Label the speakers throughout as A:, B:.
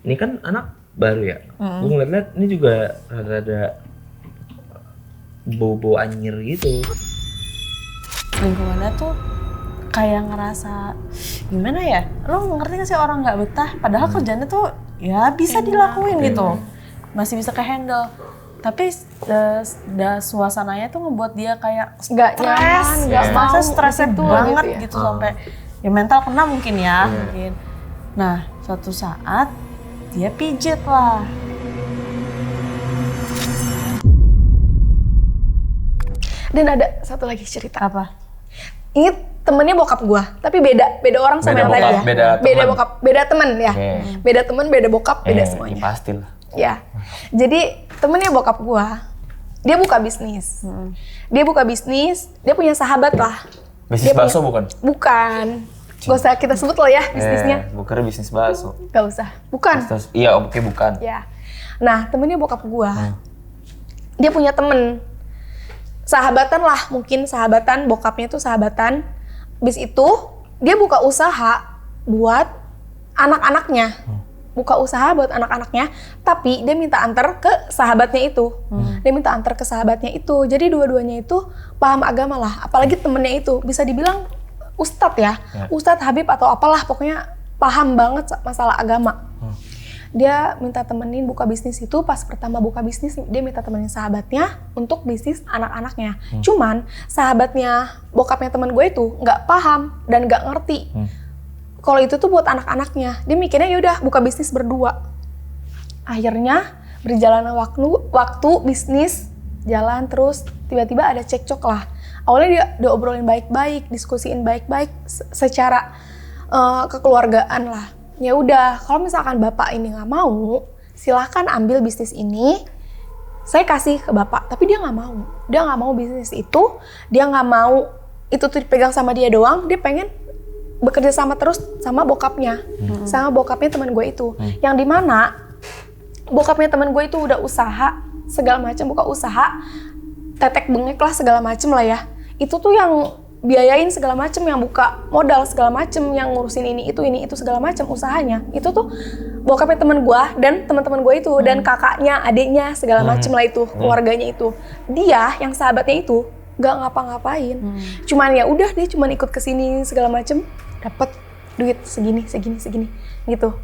A: ini kan anak baru ya. Gue ngeliat ini juga rada-rada bau-bau anyir gitu.
B: Lingkungannya tuh kayak ngerasa gimana ya? Lo ngerti gak sih orang nggak betah? Padahal kerjanya tuh ya bisa dilakuin gitu, masih bisa ke-handle. Tapi suasananya tuh ngebuat dia kayak
C: nggak
B: stres,
C: nggak mau,
B: stresnya
C: tuh
B: banget
C: gitu
B: gitu sampai ya mental kena mungkin ya. Mungkin. Nah suatu saat dia pijet lah.
C: Dan ada satu lagi cerita.
B: Apa?
C: Ini temennya bokap gua, tapi beda orang sama yang tadi ya. Beda bokap, beda temen ya. Beda temen, beda bokap, beda semuanya.
A: Pasti lah.
C: Ya, jadi temennya bokap gua, dia buka bisnis. Dia buka bisnis, dia punya sahabat lah.
A: Bisnis bakso bukan?
C: Bukan. Gak usah kita sebut lah ya bisnisnya.
A: Bukan bisnis bakso.
C: Gak usah. Bukan.
A: Iya, oke bukan.
C: Ya. Nah, temennya bokap gua, dia punya temen. Sahabatan lah, mungkin sahabatan, bokapnya tuh sahabatan. Bis itu, dia buka usaha buat anak-anaknya. Buka usaha buat anak-anaknya, tapi dia minta antar ke sahabatnya itu. Dia minta antar ke sahabatnya itu. Jadi dua-duanya itu paham agama lah. Apalagi temennya itu, bisa dibilang ustadz ya. Ustadz, habib atau apalah, pokoknya paham banget masalah agama. Dia minta temenin buka bisnis itu, pas pertama buka bisnis dia minta temenin sahabatnya untuk bisnis anak-anaknya. Cuman sahabatnya, bokapnya temen gue itu nggak paham dan nggak ngerti. Kalau itu tuh buat anak-anaknya, dia mikirnya yaudah buka bisnis berdua. Akhirnya berjalan waktu bisnis jalan terus, tiba-tiba ada cekcok lah. Awalnya dia obrolin baik-baik, diskusiin baik-baik secara kekeluargaan lah. Ya udah, kalau misalkan bapak ini nggak mau, silahkan ambil bisnis ini, saya kasih ke bapak. Tapi dia nggak mau, bisnis itu, dia nggak mau itu tuh dipegang sama dia doang. Dia pengen bekerja sama terus sama bokapnya, sama bokapnya teman gue itu. Yang dimana bokapnya teman gue itu udah usaha segala macam, buka usaha, tetek bengek lah segala macam lah ya. Itu tuh yang biayain segala macem, yang buka modal segala macem, yang ngurusin ini itu segala macem usahanya. Itu tuh bokapnya temen gue dan teman-teman gue itu dan kakaknya, adiknya segala macem lah itu, keluarganya itu. Dia yang sahabatnya itu nggak ngapa-ngapain, cuman ya udah dia cuman ikut kesini segala macem, dapat duit segini gitu.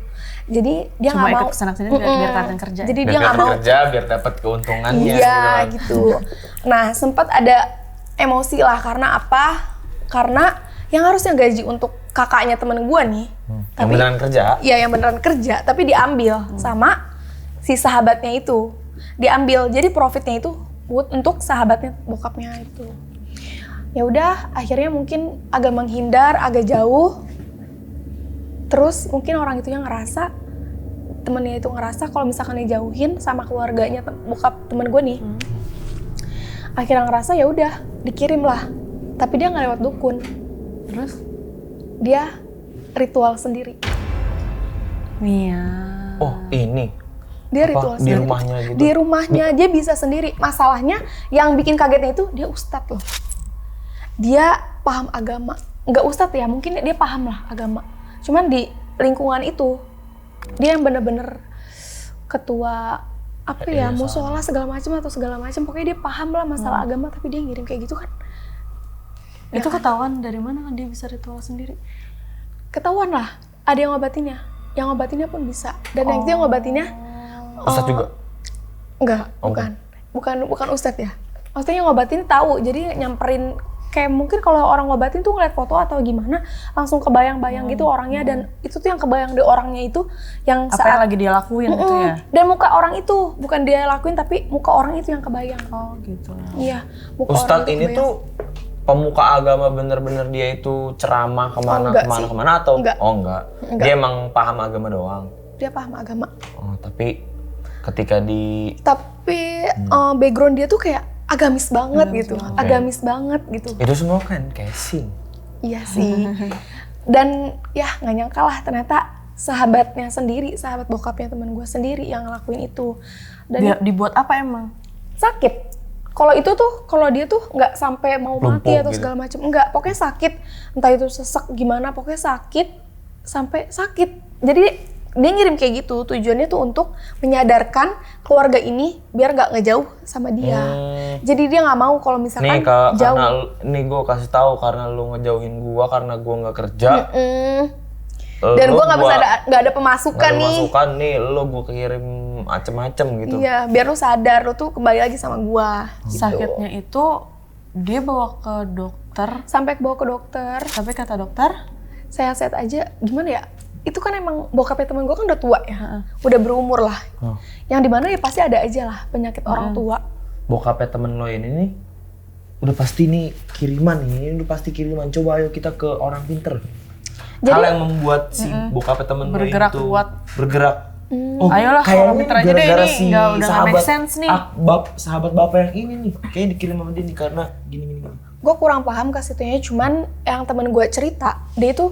C: Jadi dia nggak mau
B: ikut kesana sini biar kalian kerja.
C: Jadi dia nggak mau
A: kerja biar dapat keuntungannya.
C: Iya gitu. Nah sempat ada emosi lah, karena apa? Karena yang harusnya gaji untuk kakaknya temen gue nih,
A: yang beneran kerja? Iya,
C: yang beneran kerja, tapi diambil sama si sahabatnya itu. Diambil, jadi profitnya itu buat untuk sahabatnya bokapnya itu. Ya udah, akhirnya mungkin agak menghindar, agak jauh. Terus mungkin orang itu yang ngerasa, temennya itu ngerasa kalau misalkan dijauhin sama keluarganya bokap temen gue nih, akhirnya ngerasa ya udah dikirim lah. Tapi dia nggak lewat dukun. Terus dia ritual sendiri.
B: Iya.
A: Oh ini?
C: Dia ritual sendiri.
A: Di rumahnya gitu?
C: Di rumahnya, dia bisa sendiri. Masalahnya yang bikin kagetnya itu dia ustadz loh. Dia paham agama. Nggak ustadz ya, mungkin dia paham lah agama. Cuman di lingkungan itu, dia yang bener-bener ketua apa ya, musola segala macam atau segala macam. Pokoknya dia paham lah masalah agama, tapi dia ngirim kayak gitu kan.
B: Itu ketahuan dari mana kan dia bisa ritual sendiri?
C: Ketahuan lah, ada yang ngobatinnya. Yang ngobatinnya pun bisa. Dan yang itu yang ngobatinnya
A: ustadz juga?
C: Enggak, bukan ustadz ya. Maksudnya yang ngobatin tahu, jadi nyamperin kayak mungkin kalau orang ngobatin tuh ngeliat foto atau gimana, langsung kebayang-bayang gitu orangnya, dan itu tuh yang kebayang di orangnya itu yang
B: apa
C: saat
B: yang lagi dia lakuin gitu ya.
C: Dan muka orang itu bukan dia lakuin, tapi muka orang itu yang kebayang.
B: Oh gitu.
C: Iya, muka
A: Ustadz
C: orang itu
A: ini
C: kebayang.
A: tuh pemuka agama bener-bener dia itu ceramah kemana atau
C: Enggak.
A: Oh enggak. Dia emang paham agama doang.
C: Dia paham agama.
A: Oh, tapi ketika
C: background dia tuh kayak agamis banget gitu. Agamis banget gitu.
A: Itu semua kan casing.
C: Iya sih. Dan ya nggak nyangka lah ternyata sahabatnya sendiri, sahabat bokapnya teman gue sendiri yang ngelakuin itu. Dan
B: dibuat apa emang?
C: Sakit. Kalau itu tuh, kalau dia tuh nggak sampai mau mati atau segala macam, enggak. Pokoknya sakit. Entah itu sesek gimana, pokoknya sakit sampai sakit. Jadi dia ngirim kayak gitu tujuannya tuh untuk menyadarkan keluarga ini biar nggak ngejauh sama dia. Jadi dia nggak mau kalau misalkan jauh.
A: Karena gue kasih tahu karena lu ngejauhin gue karena gue nggak kerja.
C: Dan gue nggak ada pemasukan nih.
A: Lu gue kirim macem-macem gitu.
C: Iya, biar lu sadar lu tuh kembali lagi sama gue. Gitu.
B: Sakitnya itu dia bawa ke dokter.
C: Sampai bawa ke dokter.
B: Tapi kata dokter,
C: sehat-sehat aja. Gimana ya? Itu kan emang bokapnya temen gue kan udah tua ya, udah berumur lah. Yang dimana ya pasti ada aja lah penyakit orang tua.
A: Bokapnya temen lo ini nih, udah pasti nih kiriman nih, ini udah pasti kiriman. Coba ayo kita ke orang pinter. Jadi, hal yang membuat si bokapnya temen lo
B: bergerak
A: itu
B: kuat.
A: Bergerak.
B: Ayolah orang pinter aja deh ini,
A: si
B: udah gak make sense nih.
A: Sahabat bapak yang ini nih, kayaknya dikirim sama dia nih karena gini.
C: Gue kurang paham ke situnya, cuman yang temen gue cerita, dia itu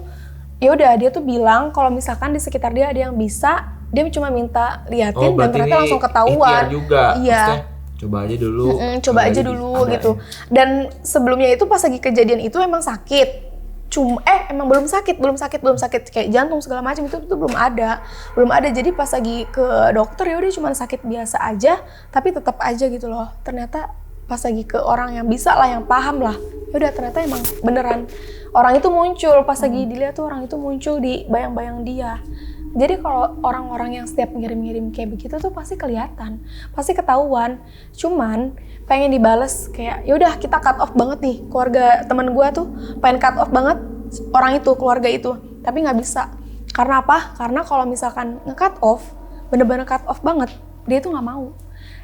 C: ya udah dia tuh bilang kalau misalkan di sekitar dia ada yang bisa, dia cuma minta liatin dan ternyata langsung ketahuan.
A: Juga.
C: Iya.
A: Maksudnya, coba aja dulu.
C: Coba aja dulu gitu. Dan sebelumnya itu pas lagi kejadian itu emang sakit. Emang belum sakit kayak jantung segala macam itu belum ada. Jadi pas lagi ke dokter ya udah cuma sakit biasa aja, tapi tetap aja gitu loh. Ternyata pas lagi ke orang yang bisa lah, yang paham lah, ya udah ternyata emang beneran orang itu muncul. Pas lagi dilihat tuh orang itu muncul di bayang-bayang dia. Jadi kalau orang-orang yang setiap ngirim-ngirim kayak begitu tuh pasti kelihatan, pasti ketahuan. Cuman pengen dibales kayak ya udah kita cut off banget nih, keluarga teman gue tuh pengen cut off banget orang itu, keluarga itu, tapi nggak bisa. Karena apa? Karena kalau misalkan nge-cut off, bener-bener cut off banget, dia tuh nggak mau.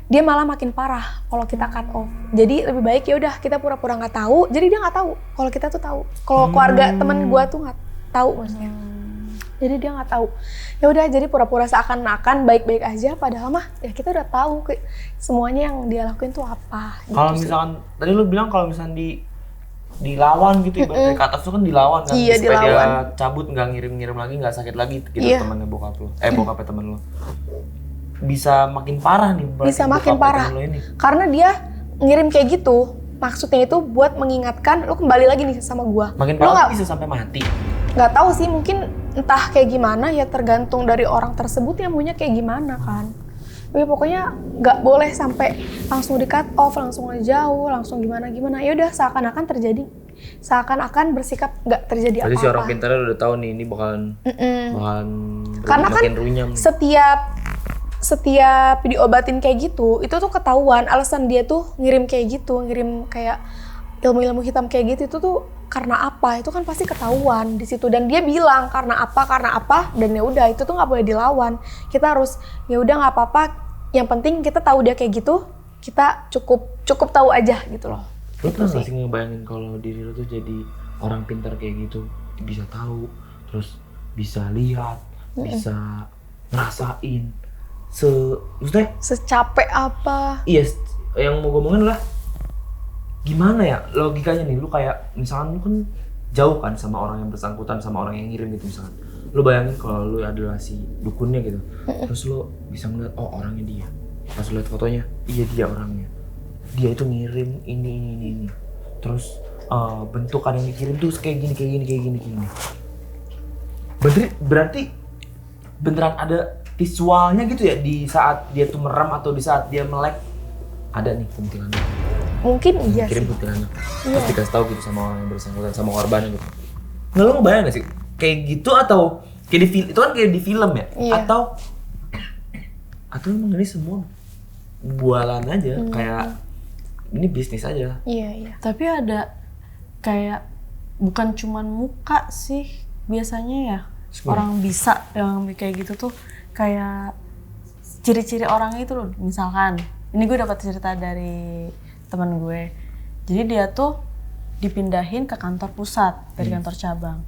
C: Dia malah makin parah kalau kita cut off. Jadi lebih baik ya udah kita pura-pura nggak tahu. Jadi dia nggak tahu kalau kita tuh tahu. Kalau keluarga teman gue tuh nggak tahu maksudnya. Jadi dia nggak tahu. Ya udah jadi pura-pura seakan-akan baik-baik aja. Padahal mah ya kita udah tahu semuanya yang dia lakuin tuh apa.
A: Kalau
C: gitu
A: misalkan tadi lu bilang kalau misalkan dilawan gitu, ibaratnya cut off tuh kan dilawan kan.
C: Iya,
A: supaya
C: dilawan.
A: dia cabut, nggak ngirim-ngirim lagi, nggak sakit lagi gitu.
C: Iya.
A: Temannya bokap lu. Bokapnya temen lu. Bisa makin parah nih.
C: Bisa makin parah. Karena dia ngirim kayak gitu, maksudnya itu buat mengingatkan lu kembali lagi nih sama gua.
A: Makin parah bisa sampai mati.
C: Nggak tahu sih, mungkin entah kayak gimana ya, tergantung dari orang tersebut yang maunya kayak gimana kan. Tapi pokoknya nggak boleh sampai langsung di cut off, langsung ngejauh, langsung gimana. Ya udah seakan-akan bersikap nggak terjadi apa-apa.
A: Jadi si orang pintarnya udah tahu nih ini bakalan
C: karena kan
A: runyam.
C: Setiap diobatin kayak gitu, itu tuh ketahuan alasan dia tuh ngirim kayak gitu, ngirim kayak ilmu-ilmu hitam kayak gitu, itu tuh karena apa? Itu kan pasti ketahuan di situ. Dan dia bilang karena apa, dan ya udah itu tuh nggak boleh dilawan. Kita harus ya udah nggak apa-apa. Yang penting kita tahu dia kayak gitu, kita cukup tahu aja gitu loh.
A: Lu pernah nggak sih ngebayangin kalau diri lu tuh jadi orang pintar kayak gitu, bisa tahu, terus bisa lihat, bisa ngerasain, maksudnya
C: secapek apa?
A: Iya, yang mau gue ngomongin lah gimana ya logikanya nih, lu kayak misalkan lu kan jauh kan sama orang yang bersangkutan, sama orang yang ngirim gitu misalkan. Lu bayangin kalau lu adalah si dukunnya gitu, terus lu bisa ngeliat oh orangnya dia. Pas lu lihat fotonya, iya dia orangnya. Dia itu ngirim ini. Terus bentukan yang dikirim tuh kayak gini. Berarti beneran ada visualnya gitu ya di saat dia tuh merem atau di saat dia melek, ada nih kuntilanak.
C: Mungkin iya
A: kirim
C: sih.
A: kuntilanak. Terus dikasih tahu gitu sama orang yang bersangkutan, sama korbannya gitu. Nggak, lu ngebayang gak sih kayak gitu, atau kayak di film, itu kan kayak di film ya?
C: Iya.
A: Atau emang ini semua bualan aja, kayak ini bisnis aja.
C: Iya.
B: Tapi ada kayak bukan cuman muka sih biasanya ya. Orang bisa yang kayak gitu tuh kayak ciri-ciri orang itu loh. Misalkan ini gue dapat cerita dari teman gue. Jadi dia tuh dipindahin ke kantor pusat dari kantor cabang.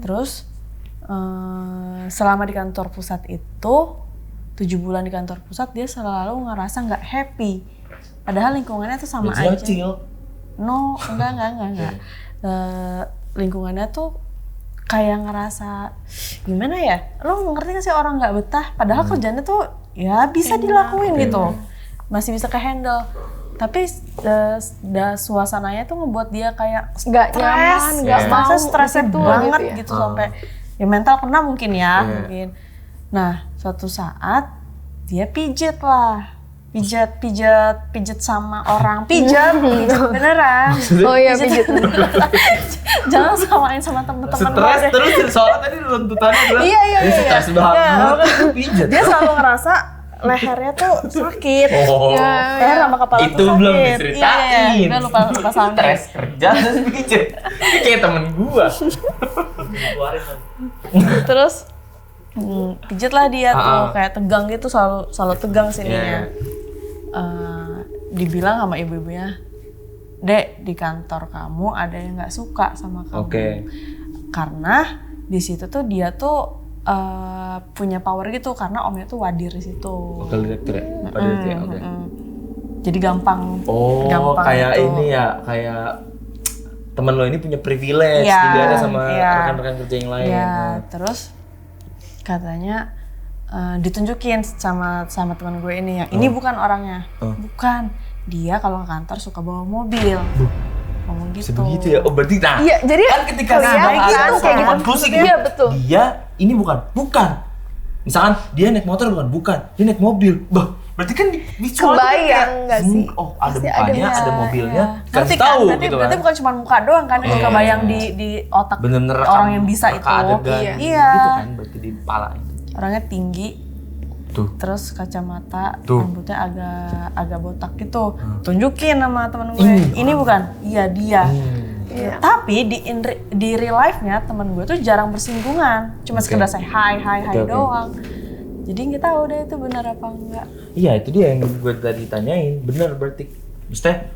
B: Terus selama di kantor pusat itu 7 bulan di kantor pusat dia selalu ngerasa nggak happy. Padahal lingkungannya tuh sama aja. No, enggak. Lingkungannya tuh kayak ngerasa gimana ya? Lo ngerti gak sih orang nggak betah? Padahal kerjanya tuh ya bisa dilakuin gitu, masih bisa ke-handle. Tapi suasananya tuh ngebuat dia kayak
C: nggak nyaman, nggak mau,
B: stresnya
C: betul,
B: banget
C: gitu ya.
B: gitu sampai ya mental kena mungkin ya, mungkin. Nah, suatu saat dia pijet sama orang, pijet beneran.
C: Oh iya, pijit.
B: Jangan samain sama temen-temen lu
A: Stres
B: deh.
A: terus soalnya tadi runtutannya adalah
B: Iya.
A: stres banget, pijat.
B: Dia selalu ngerasa lehernya tuh sakit.
A: Oh.
B: Leher sama kepala
A: Itu
B: tuh sakit.
A: belum diceritain.
B: Iya. Gue lupa sampai.
A: Stres kerja terus pijat. Ini kayak temen gua.
B: Terus pijet lah dia tuh,
A: Ah.
B: kayak tegang gitu, selalu tegang sininya.
A: Iya.
B: Dibilang sama ibu-ibunya, Dek, di kantor kamu ada yang nggak suka sama kamu.
A: Oke.
B: Karena di situ tuh dia tuh punya power gitu, karena omnya tuh wadir di situ.
A: Wakil direktur ya? Wadir ya, oke.
B: Jadi gampang.
A: Oh,
B: gampang
A: kayak
B: gitu.
A: ini ya, kayak temen lo ini punya privilege
B: Iya,
A: dilihatnya sama
B: iya.
A: rekan-rekan kerja yang lain.
B: Ya, terus katanya ditunjukin sama teman gue ini yang ini bukan orangnya, bukan, dia kalau ke kantor suka bawa mobil, ngomong gitu.
A: Sebegitu ya? Oh berarti nah,
C: Iya, jadi
A: kan ketika
C: kelihatan
A: ada
C: kayak gitu.
A: konklusi
C: Iya, betul.
A: Dia ini bukan. Misalkan dia naik motor bukan, dia naik mobil. Bah, berarti kan visual
C: Kebayang nggak sih?
A: Oh, ada
C: Pasti
A: mukanya,
C: ada.
A: ada mobilnya.
B: Ngerti kan?
A: Tahu
B: Berarti,
A: gitu
B: berarti
A: kan.
B: bukan cuma muka doang kan, itu
A: Iya.
B: kebayang di otak
A: Bener-bener
B: orang yang bisa itu.
A: adegan
B: Iya.
A: gitu kan berarti di kepala itu.
B: Orangnya tinggi,
A: Tuh.
B: terus kacamata,
A: Tuh.
B: rambutnya agak botak gitu. Tunjukin sama temen gue, ini bukan? Iya dia.
C: Iya.
B: Tapi di real life-nya temen gue tuh jarang bersinggungan, cuma sekedar say hi
A: Oke.
B: doang. Jadi nggak tahu deh itu benar apa enggak.
A: Iya, itu dia yang gue tadi tanyain. Bener berarti. Maksudnya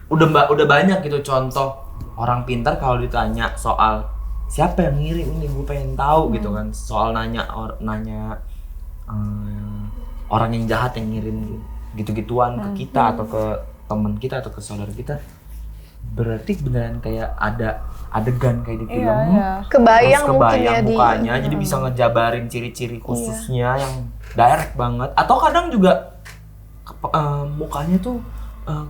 A: udah banyak gitu contoh orang pintar kalau ditanya soal siapa yang ngirim ini, gue pengen tahu gitu kan. Soal nanya orang yang jahat yang ngirim gitu-gituan ke kita atau ke teman kita atau ke saudara kita. Berarti beneran kayak ada adegan kayak di film.
B: Iya.
C: Kebayang
A: Terus
C: mungkin
A: kebayang
C: ya di
A: mukanya, jadi bisa ngejabarin ciri-ciri khususnya yang direct banget. Atau kadang juga mukanya tuh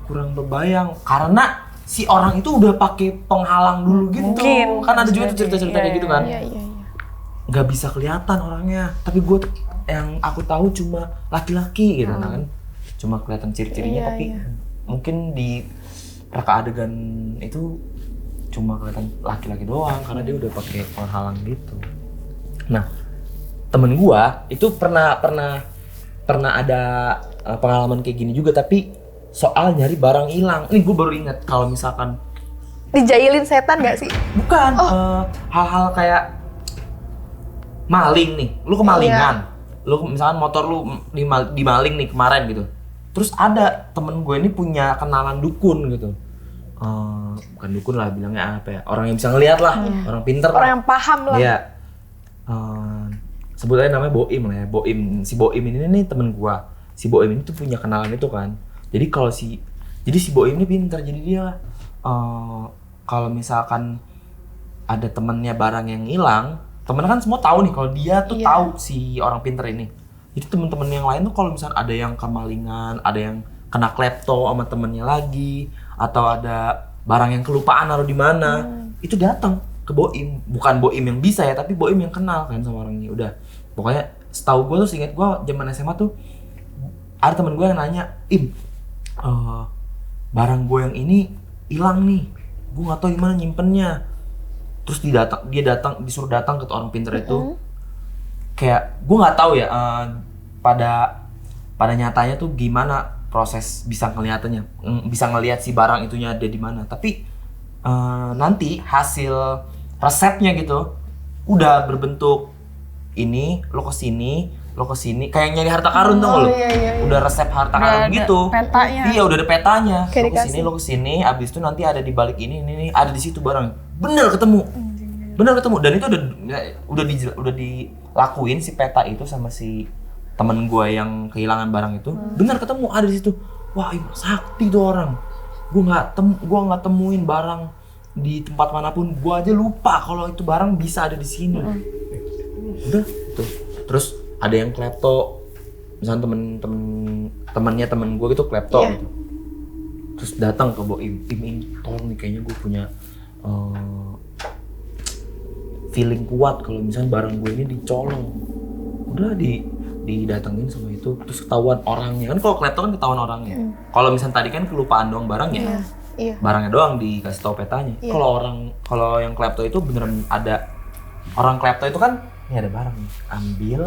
A: kurang berbayang karena si orang itu udah pakai penghalang dulu gitu.
B: Mungkin.
A: Kan ada juga tuh cerita-cerita kayak gitu kan.
C: Iya.
A: Nggak bisa kelihatan orangnya, tapi gue yang aku tahu cuma laki-laki gitu kan. Cuma kelihatan ciri-cirinya,
C: Iya,
A: tapi
C: iya.
A: mungkin di reka adegan itu cuma kelihatan laki-laki doang karena dia udah pakai penghalang gitu. Nah, temen gua itu pernah ada pengalaman kayak gini juga, tapi soal nyari barang hilang. Ini gua baru ingat kalau misalkan
C: Dijailin setan nggak sih?
A: bukan hal-hal kayak maling nih, lu kemalingan, lu misalkan motor lu dimaling nih kemarin gitu. Terus ada temen gue ini punya kenalan dukun gitu. Bukan dukun lah, bilangnya apa ya? Orang yang bisa ngeliat lah, orang pinter
C: Orang
A: lah.
C: yang paham lah.
A: Iya. Sebut aja namanya Boim lah ya. Si Boim ini nih temen gue. Si Boim ini tuh punya kenalan itu kan. Jadi si Boim ini pinter. Jadi dia kalau misalkan ada temennya barang yang hilang, temennya kan semua tahu nih kalau dia tuh tahu si orang pinter ini. Itu temen-temen yang lain tuh kalau misalnya ada yang kemalingan, ada yang kena klepto sama temennya lagi, atau ada barang yang kelupaan naruh di mana, itu datang ke Boim. Bukan Boim yang bisa ya, tapi Boim yang kenal kan sama orangnya. Udah, pokoknya setahu gue tuh, seinget gue zaman SMA tuh ada temen gue yang nanya, barang gue yang ini hilang nih, gue nggak tahu di mana nyimpennya. Terus dia disuruh datang ke orang pinter itu. Kayak gue nggak tahu ya pada nyatanya tuh gimana proses bisa ngelihat si barang itunya ada di mana. Tapi nanti hasil resepnya gitu udah berbentuk ini, lo kesini kayak nyari harta karun tuh lo.
C: Iya.
A: Udah resep harta
B: Udah
A: karun
B: ada
A: gitu.
B: petanya.
A: Iya, udah ada petanya.
C: Kayak
A: Lo kesini, abis itu nanti ada di balik ini, ada di situ barang. Bener ketemu. Dan itu udah dilakuin si peta itu sama si temen gue yang kehilangan barang itu. Bener ketemu, ada di situ. Wah, ibu sakti tuh orang. Gue nggak temuin barang di tempat manapun. Gue aja lupa kalau itu barang bisa ada di sini. Udah tuh. Terus ada yang klepto, misalnya temennya temen gue gitu klepto gitu. Terus datang ke Boim, tolong nih kayaknya gue punya feeling kuat kalau misalnya barang gue ini dicolong. udah didatengin sama itu, terus ketahuan orangnya. Kan kalau klepto kan ketahuan orangnya. Kalau misalnya tadi kan kelupaan doang barangnya.
C: Iya.
A: Barangnya doang dikasih tahu petanya. Kalau yang klepto itu beneran ada orang klepto itu kan ini ada barang nih, ambil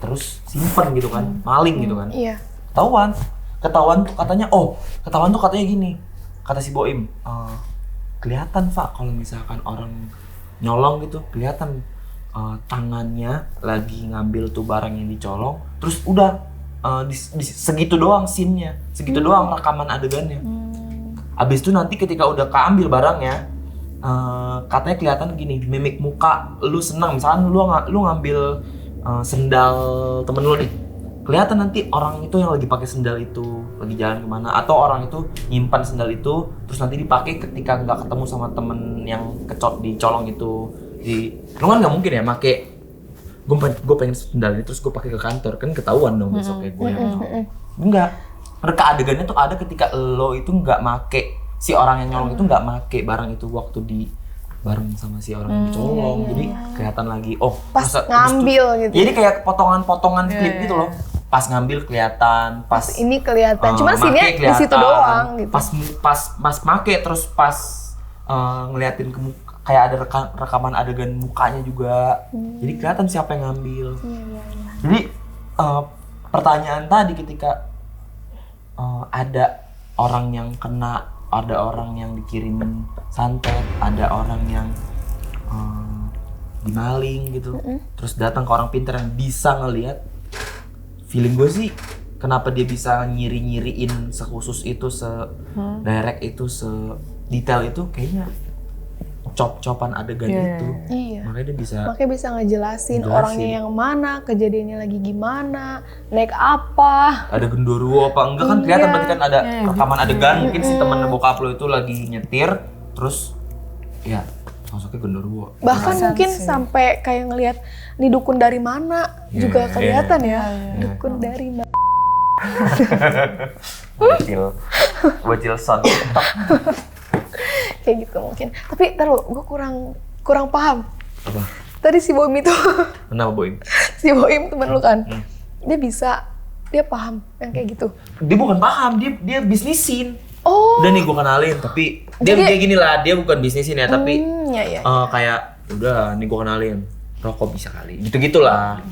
A: terus simpen gitu kan, maling gitu kan.
C: Iya.
A: Ketahuan tuh katanya gini, kata si Boim, kelihatan Pak kalau misalkan orang nyolong gitu, kelihatan tangannya lagi ngambil tuh barang yang dicolong, terus udah segitu doang scene-nya, segitu doang rekaman adegannya. Abis itu nanti ketika udah keambil barangnya, katanya kelihatan gini, mimik muka lu senang, misalkan lu ngambil sendal temen lu nih, kelihatan nanti orang itu yang lagi pakai sendal itu lagi jalan kemana, atau orang itu nyimpan sendal itu terus nanti dipakai ketika nggak ketemu sama temen yang dicolong itu. Lu kan nggak mungkin ya make gue pengen sendal ini terus gue pakai ke kantor, kan ketahuan dong besoknya gue yang enggak. Reka adegannya tuh ada ketika lo itu nggak make, si orang yang nyolong itu nggak make barang itu waktu di bareng sama si orang yang dicolong, jadi kelihatan lagi
C: pas ngambil gitu.
A: Jadi kayak potongan-potongan klip gitu loh. Pas ngambil kelihatan, pas
C: ini kelihatan. Cuman scene-nya di situ doang gitu.
A: Pas make terus pas ngeliatin ke muka, kayak ada rekaman adegan mukanya juga. Jadi kelihatan siapa yang ngambil. Jadi pertanyaan tadi ketika ada orang yang kena, ada orang yang dikirimin santet, ada orang yang dimaling gitu, terus datang ke orang pintar yang bisa ngelihat. Feeling gue sih, kenapa dia bisa nyiri-nyiriin sekhusus itu, se-direct itu, se-detail itu, kayaknya cop-copan adegan itu.
C: Iya.
A: Makanya dia
C: bisa ngejelasin orangnya yang mana, kejadiannya lagi gimana, naik apa.
A: Ada genderuwo apa enggak kan kelihatan, berarti kan ada rekaman adegan, mungkin si temen bokap lo itu lagi nyetir, terus ya sosoknya genderuwo.
C: Bahkan mungkin sampai kayak ngelihat nih dukun dari mana juga kelihatan ya. Dukun dari mana.
A: Bocil son.
C: Kayak gitu mungkin. Tapi taruh, gue kurang paham.
A: Apa?
C: Tadi si Boim itu.
A: Kenapa Boim?
C: Si Boim temen lu kan. Dia paham yang kayak gitu.
A: Dia bukan paham, dia bisnisin.
C: Oh.
A: Udah nih gue kenalin, tapi dia kayak gini lah, dia bukan bisnisin ya, tapi kayak udah nih gue kenalin, rokok bisa kali, gitu-gitulah.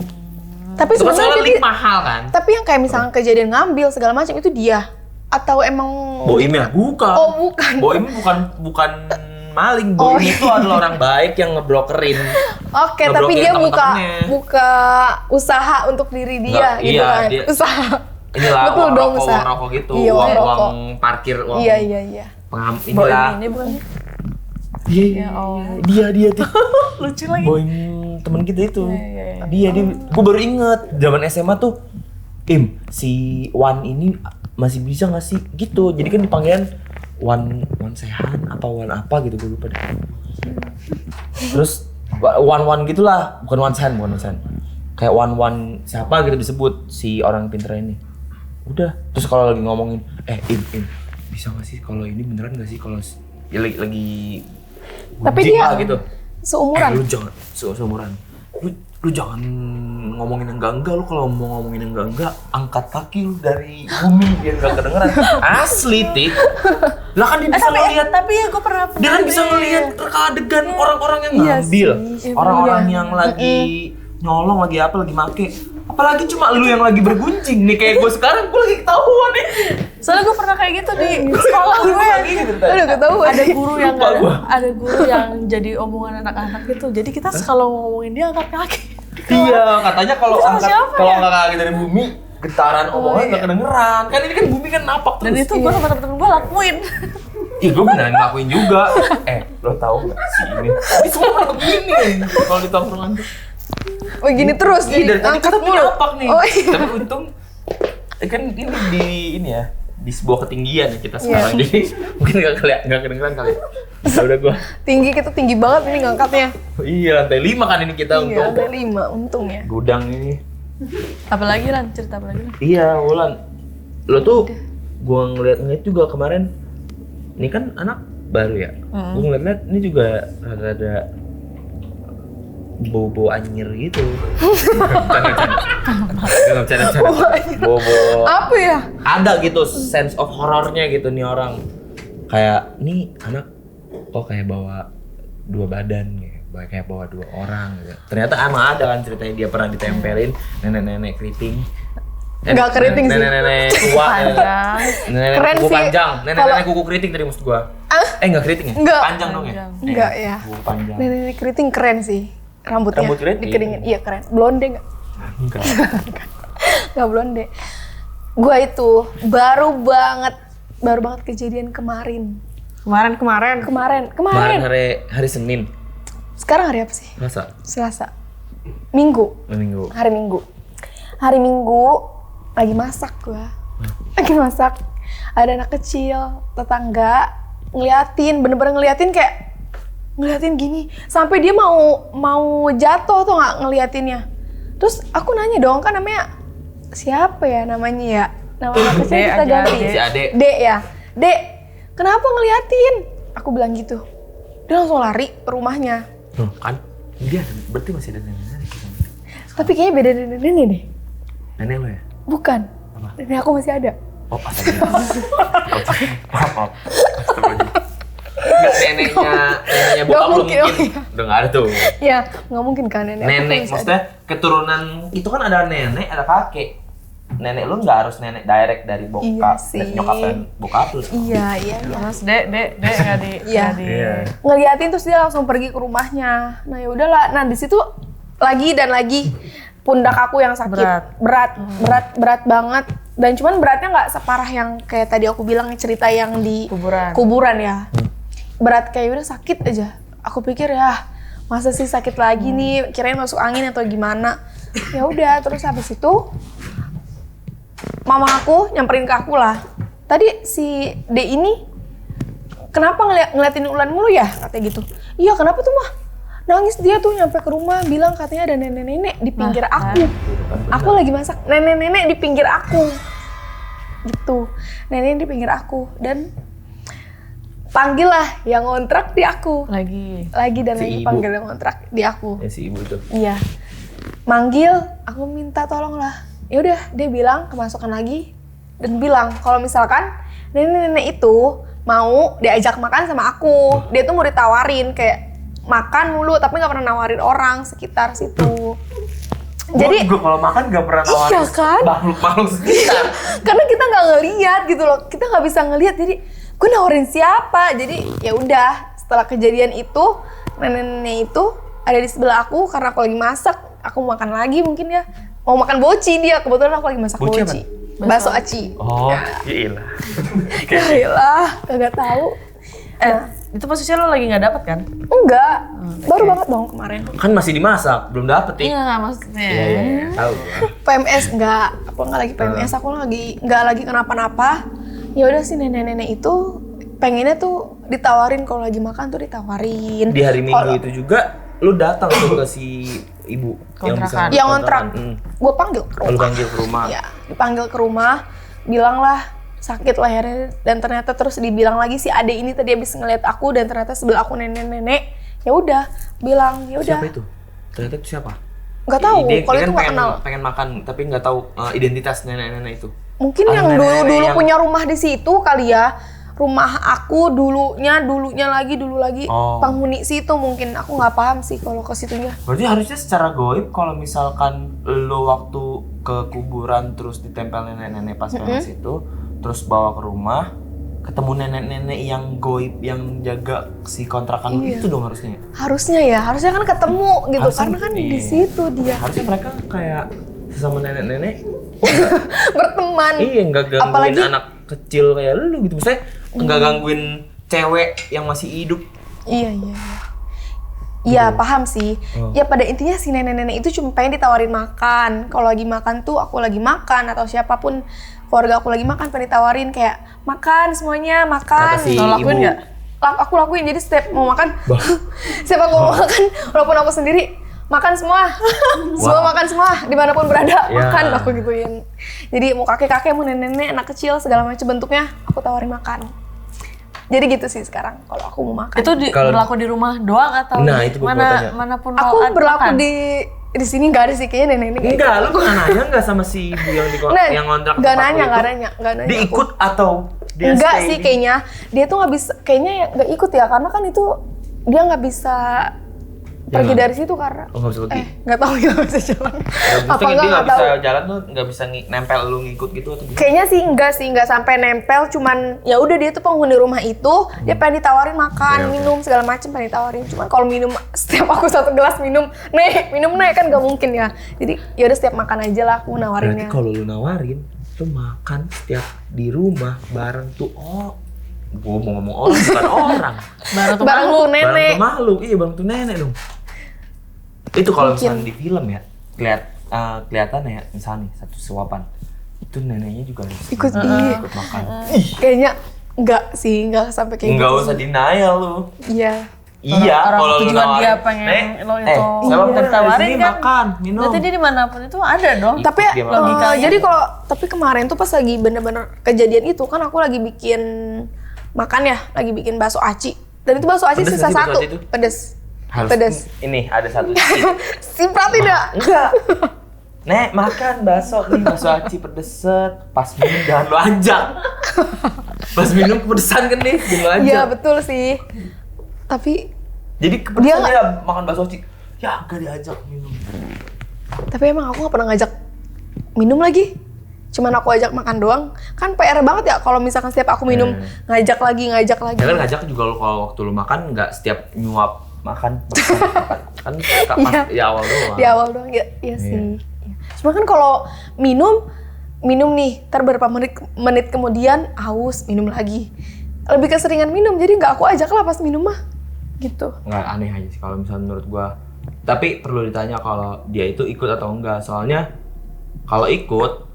C: Tapi sebenarnya
A: link mahal kan.
C: Tapi yang kayak misalnya kejadian ngambil segala macam itu dia atau emang
A: Boim ya? Bukan.
C: Oh, bukan.
A: Boim bukan maling. Boim itu adalah orang baik yang ngeblokerin.
C: Oke, tapi dia buka usaha untuk diri dia gitu kan.
A: Dia,
C: usaha.
A: Inilah
C: betul
A: uang
C: dong,
A: rokok, uang rokok gitu,
C: iya,
A: uang parkir, uang.
C: Iya.
A: Inilah.
B: Ini bukan.
A: Iya. Dia tuh.
B: Lucu lagi.
A: Boim temen kita itu. Dia gue baru inget zaman SMA tuh, si Wan ini masih bisa nggak sih gitu, jadi kan dipanggilin Wan Sehan apa Wan apa gitu, gue lupa deh. Terus Wan gitulah, bukan Wan Sehan, kayak Wan siapa gitu disebut si orang pintar ini. Udah, terus kalau lagi ngomongin Im bisa nggak sih kalau ini beneran nggak sih kalau ya lagi
C: tapi dia
A: gitu
C: seumuran.
A: Lu jangan seumuran. Lu jangan ngomongin yang enggak, lu kalau mau ngomongin yang enggak, angkat kaki lu dari bumi biar enggak kedengeran. Asli, Tik. Lah kan dia bisa ngeliat.
B: Tapi ya gue pernah.
A: Dia kan bisa ngeliat reka adegan orang-orang yang ngambil. Orang-orang yang lagi nyolong, lagi apa, lagi make. Apalagi cuma lu yang lagi berguncing nih, kayak gue sekarang, gue lagi ketahuan nih.
B: Soalnya gue pernah kayak gitu di sekolah gue.
C: Udah ketahuan.
B: Ada guru yang jadi omongan anak-anak gitu. Jadi kita kalau ngomongin dia angkat kaki.
A: Iya, katanya kalau angkat kaki dari bumi, getaran omongan nggak kedengeran. Kan ini kan bumi kan napak terus.
B: Dan itu gue sama temen-temen gue lakuin.
A: Ih, gue beneran ngelakuin juga. Lo tau nggak sih ini? Ini semua kan begini kalau di tongkrongan tuh.
C: Begini terus
A: dari tadi kita punya napak nih.
C: Oh, iya.
A: Tapi untung kan ini ya di sebuah ketinggian ya kita sekarang, jadi mungkin nggak kedengeran kali. Ya udah gua.
C: Kita tinggi banget ini ngangkatnya.
A: Iya, lantai 5 kan ini kita untung.
C: Lantai 5 untung ya.
A: Gudang ini.
B: Apalagi Ran, cerita apa lagi?
A: Iya, Wulan. Lo tuh gua ngeliat juga kemarin. Ini kan anak baru ya. Gua ngeliat ini juga rada-rada bau anyir gitu. Bercanda. Bau
C: Apa ya?
A: ada gitu sense of horornya gitu nih orang. Kayak nih anak kok kayak bawa 2 badan gitu. Kayak bawa 2 orang gitu. Ternyata emang ada kan ceritanya dia pernah ditempelin nenek-nenek keriting.
C: Nggak keriting sih.
A: Nenek-nenek tua. Nenek-nenek
C: Keren
A: kuku
C: sih.
A: panjang. Nenek-nenek kuku keriting tadi maksud gua. Enggak keriting ya?
C: Enggak.
A: Panjang dong ya?
C: Enggak ya.
A: Kuku panjang.
C: Nenek keriting keren sih. Rambutnya
A: Rambut keriting?
C: dikeringin. Iya keren. Blonde nggak?
A: Enggak.
C: Nggak blonde. Gua itu baru banget kejadian kemarin.
B: Kemarin.
A: Kemarin hari Senin.
C: Sekarang hari apa sih?
A: Selasa.
C: Minggu.
A: Minggu.
C: Hari Minggu lagi masak gua. Lagi masak. Ada anak kecil, tetangga ngeliatin, bener-bener ngeliatin gini. Sampai dia mau jatuh tuh nggak ngeliatinnya. Terus aku nanya dong, kan namanya siapa ya namanya ya? Nama anak kecil kita ganti.
A: Si Ade.
C: Dek ya. Dek, kenapa ngeliatin? Aku bilang gitu. Dia langsung lari ke rumahnya.
A: Kan dia berarti masih ada nenek-nenek.
C: Tapi kayaknya beda dari nenek deh.
A: Nenek lo ya?
C: Bukan.
A: Apa?
C: Nenek aku masih ada.
A: Oh, maaf. Enggak, neneknya bokap lu
C: mungkin,
A: mungkin udah nggak ada tuh.
C: Ya, nggak mungkin kan nenek. aku
A: Nenek,
C: masih ada.
A: maksudnya keturunan itu kan ada nenek, ada kakek. Nenek lu nggak harus nenek direct dari
C: Iya
A: bokap,
C: sih.
A: nyokap dan bokap lu.
C: Iya.
B: Terus dek nggak di.
C: Iya.
B: nggak di-
A: Iya.
C: Ngeliatin terus dia langsung pergi ke rumahnya. Nah ya udahlah. Nah di situ lagi pundak aku yang sakit. Berat banget. Dan cuman beratnya nggak separah yang kayak tadi aku bilang cerita yang di kuburan ya. Berat kayak udah sakit aja. Aku pikir ya masa sih sakit lagi nih, kirain masuk angin atau gimana. Ya udah, terus habis itu mama aku nyamperin ke aku lah. Tadi si D ini kenapa ngeliatin ulan mulu ya? Katanya gitu. Iya, kenapa tuh mah? Nangis dia tuh nyampe ke rumah bilang katanya ada nenek-nenek di pinggir aku. Aku lagi masak, nenek-nenek di pinggir aku. Gitu. Nenek di pinggir aku dan panggil lah yang ngontrak di aku.
B: Lagi.
C: Dan
A: Si
C: lagi
A: ibu.
C: panggil yang ngontrak di aku.
A: Ya si ibu tuh.
C: Iya. Manggil, aku minta tolong lah. Ya udah, dia bilang kemasukan lagi dan bilang kalau misalkan nenek-nenek itu mau diajak makan sama aku. Dia tuh mau ditawarin kayak makan mulu tapi nggak pernah nawarin orang sekitar situ. Jadi
A: gua kalau makan nggak pernah nawarin
C: iya kan?
A: makhluk sekitar.
C: Karena kita nggak ngelihat gitu loh, kita nggak bisa ngelihat. Jadi gue nawarin siapa? Jadi ya udah, setelah kejadian itu nenek-nenek itu ada di sebelah aku karena aku lagi masak. Aku mau makan lagi mungkin ya. Mau makan boci dia, kebetulan aku lagi masak
A: Boci
C: boci.
A: apa?
C: Bakso aci.
A: Oh, iyalah.
C: Yaelah, kagak tahu.
B: Itu posisinya lo lagi nggak dapet kan?
C: Enggak, baru banget dong kemarin.
A: Kan masih dimasak, belum dapet nih.
B: Iya nggak maksudnya.
A: Iya, tahu gua.
C: PMS enggak, aku nggak lagi PMS, aku nggak lagi kenapa-napa. Ya udah sih nenek-nenek itu pengennya tuh ditawarin kalau lagi makan tuh ditawarin.
A: Di hari Minggu
C: Kalau-
A: itu juga lu datang tuh ke si ibu
B: Kontrakan.
C: yang ngontrak,
A: Hmm.
C: gue panggil ke
A: Lu
C: rumah.
A: panggil ke rumah.
C: Ya, dipanggil ke rumah, bilang lah sakit lehernya dan ternyata terus dibilang lagi si Ade ini tadi habis ngeliat aku dan ternyata sebelah aku nenek-nenek. Ya udah, bilang ya udah.
A: Siapa itu? Ternyata itu siapa?
C: Nggak tahu,
A: Dia
C: kalau
A: kan
C: itu nggak kenal.
A: pengen makan tapi nggak tahu identitas nenek-nenek itu.
C: Mungkin
A: Ah,
C: yang
A: nenek-nenek
C: dulu
A: yang-
C: punya rumah di situ kali ya. Rumah aku dulu lagi
A: Oh.
C: penghuni situ mungkin. Aku nggak paham sih kalau ke situnya.
A: Berarti harusnya secara goib kalau misalkan lo waktu ke kuburan terus ditempel nenek-nenek pas PMS itu, terus bawa ke rumah, ketemu nenek-nenek yang goib yang jaga si kontrakan
C: Iya.
A: itu dong harusnya.
C: Harusnya kan ketemu gitu
A: Harusnya
C: karena kan
A: iya.
C: di situ dia
A: Harusnya mereka kayak sesama nenek-nenek
C: berteman.
A: iya nggak gangguin
C: Apalagi-
A: anak kecil kayak lu gitu. Maksudnya nggak gangguin cewek yang masih hidup.
C: Iya. Iya, paham sih.
A: Oh.
C: Ya pada intinya si nenek-nenek itu cuma pengen ditawarin makan. Kalau lagi makan tuh aku lagi makan atau siapapun keluarga aku lagi makan pengen ditawarin kayak makan semuanya, makan.
A: Kata si
B: Lo lakuin
A: ibu.
B: nggak?
C: Aku lakuin, jadi setiap mau makan setiap aku mau makan walaupun aku sendiri makan semua. Semua makan semua dimanapun berada
A: Ya.
C: makan aku gituin. Jadi mau kakek-kakek mau nenek-nenek anak kecil segala macam bentuknya aku tawarin makan. Jadi gitu sih sekarang kalau aku mau makan.
B: Itu berlaku di rumah doang atau
A: Nah, itu gua tanya.
B: manapun
C: Aku
B: lo
C: berlaku
B: makan?
C: di sini nggak ada sih kayaknya nenek-nenek.
A: Enggak, lu pernah nanya nggak sama si ibu yang yang ngontrak
C: nggak
A: tempat lu
C: nanya,
A: itu?
C: nggak nanya.
A: Dia ikut atau dia
C: Enggak
A: stay
C: sih
A: di-
C: kayaknya. Dia tuh nggak bisa, kayaknya nggak ikut ya karena kan itu dia nggak bisa pergi
A: nggak?
C: dari situ karena
A: Oh, nggak bisa pergi?
C: nggak tahu ya nggak bisa jalan.
A: Ya,
C: Apa
A: maksudnya dia
C: nggak
A: nggak bisa
C: tahu.
A: jalan tuh, nggak bisa nempel lu ngikut gitu atau gimana?
C: Kayaknya sih nggak sampai nempel, cuman ya udah dia tuh penghuni rumah itu, dia pengen ditawarin makan,
A: Oke, oke.
C: minum segala macam pengen ditawarin. Cuman kalau minum setiap aku satu gelas minum nek kan nggak mungkin ya. Jadi ya udah setiap makan aja lah aku
A: Berarti
C: nawarinnya.
A: kalau lu nawarin, lu makan setiap di rumah bareng tuh gua mau ngomong orang bukan orang.
B: Barang tuh
C: Bareng tuh
A: Bareng
C: nenek.
A: tuh makhluk, iya bareng tuh nenek dong. Itu kalau
C: Mungkin.
A: misalnya di film ya, kelihatan ya, misalnya nih satu suapan, itu neneknya juga harus
C: Ikut,
A: ikut makan.
C: Kayaknya nggak sih, nggak sampai kayak
A: Nggak
C: gitu.
A: usah denial lu.
C: Iya.
A: Iya,
B: orang
A: kalau lu
B: tujuan
A: nawarin,
B: dia pengen
A: "Nek,
B: lo itu
A: saya mau
B: ditawarin
A: di sini
B: kan?"
A: makan, minum.
B: Berarti dia dimanapun itu ada dong.
C: Tapi
A: Dia makan.
B: Logikanya.
C: jadi tapi kemarin tuh pas lagi bener-bener kejadian itu kan aku lagi bikin makan ya, lagi bikin bakso aci. Dan itu bakso aci
A: Pedes
C: sisa
A: nggak sih bakso
C: satu,
A: aci itu?
C: pedes.
A: Harus
C: Pedes.
A: ini ada satu.
C: Simpel tidak?
A: Enggak. Nek, makan bakso nih, bakso aci pedeset. Pas minum jangan lu ajak. Pas minum kepedesan kan nih, jangan lu ajak.
C: Iya betul sih. Tapi
A: Jadi kepedesan
C: Dia
A: dia, makan bakso aci. Ya, enggak diajak minum.
C: emang aku nggak pernah ngajak minum lagi. Cuman aku ajak makan doang. Kan PR banget ya kalau misalkan setiap aku minum ngajak lagi.
A: Ya kan ngajak juga lu kalau waktu lu makan enggak setiap nyuap makan. Kan pas
C: Iya.
A: di awal doang.
C: Di awal doang ya, iya sih. Iya. Cuma kan kalau minum nih, ntar beberapa menit kemudian haus, minum lagi. Lebih keseringan minum, jadi nggak aku ajak lah pas minum mah. Gitu.
A: Nggak aneh aja sih kalau misalnya menurut gua. Tapi perlu ditanya kalau dia itu ikut atau enggak. Soalnya kalau ikut,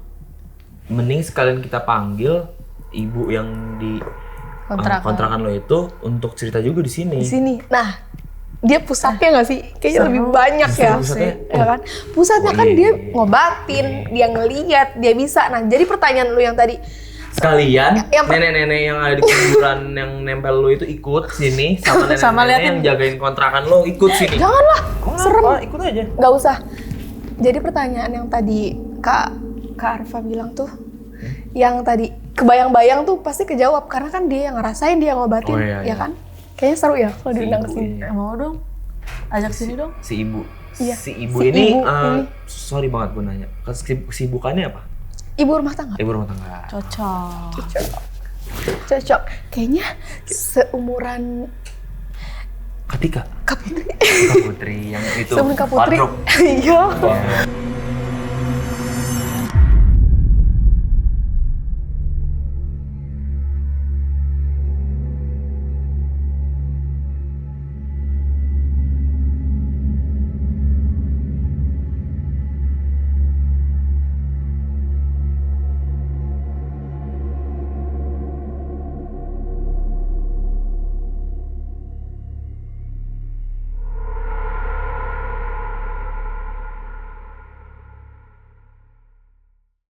A: mending sekalian kita panggil ibu yang di kontrakan lo itu untuk cerita juga di sini.
C: Di sini. Nah, dia pusatnya nggak sih? Kayaknya lebih banyak
A: Justru
C: ya.
A: pusatnya?
C: Ya kan? Pusatnya
A: Oh,
C: kan
A: iya,
C: dia
A: iya.
C: ngobatin, dia ngeliat, dia bisa. Nah, jadi pertanyaan lu yang tadi,
A: Sekalian
C: Yang-
A: nenek-nenek yang ada di kuburan yang nempel lo itu ikut sini sama
B: Sama
A: nenek-nenek
B: liatin.
A: yang jagain kontrakan lo ikut sini.
C: janganlah, serem.
A: Ikut aja.
C: Nggak usah. Jadi pertanyaan yang tadi Kak Arfa bilang tuh, yang tadi kebayang-bayang tuh pasti kejawab karena kan dia yang ngerasain, dia yang ngobatin,
A: Oh, iya, iya.
C: ya kan? Kayaknya seru ya kalau
A: Si
C: diundang
A: ibu,
C: ke sini.
A: iya.
B: Mau dong. Ajak sini dong.
A: Si ibu.
C: Iya.
A: Si ibu
C: Si
A: ini,
C: ibu ini.
A: sorry banget gue nanya. Kesibukannya apa?
C: Ibu rumah tangga.
A: Ibu rumah tangga.
B: Cocok.
C: Cocok. Kayaknya seumuran
A: Ketika
C: Kak Putri.
A: Kak Putri yang itu
C: Seumuran Kak Putri.
A: wardrobe.
C: Iya.
A: Ya.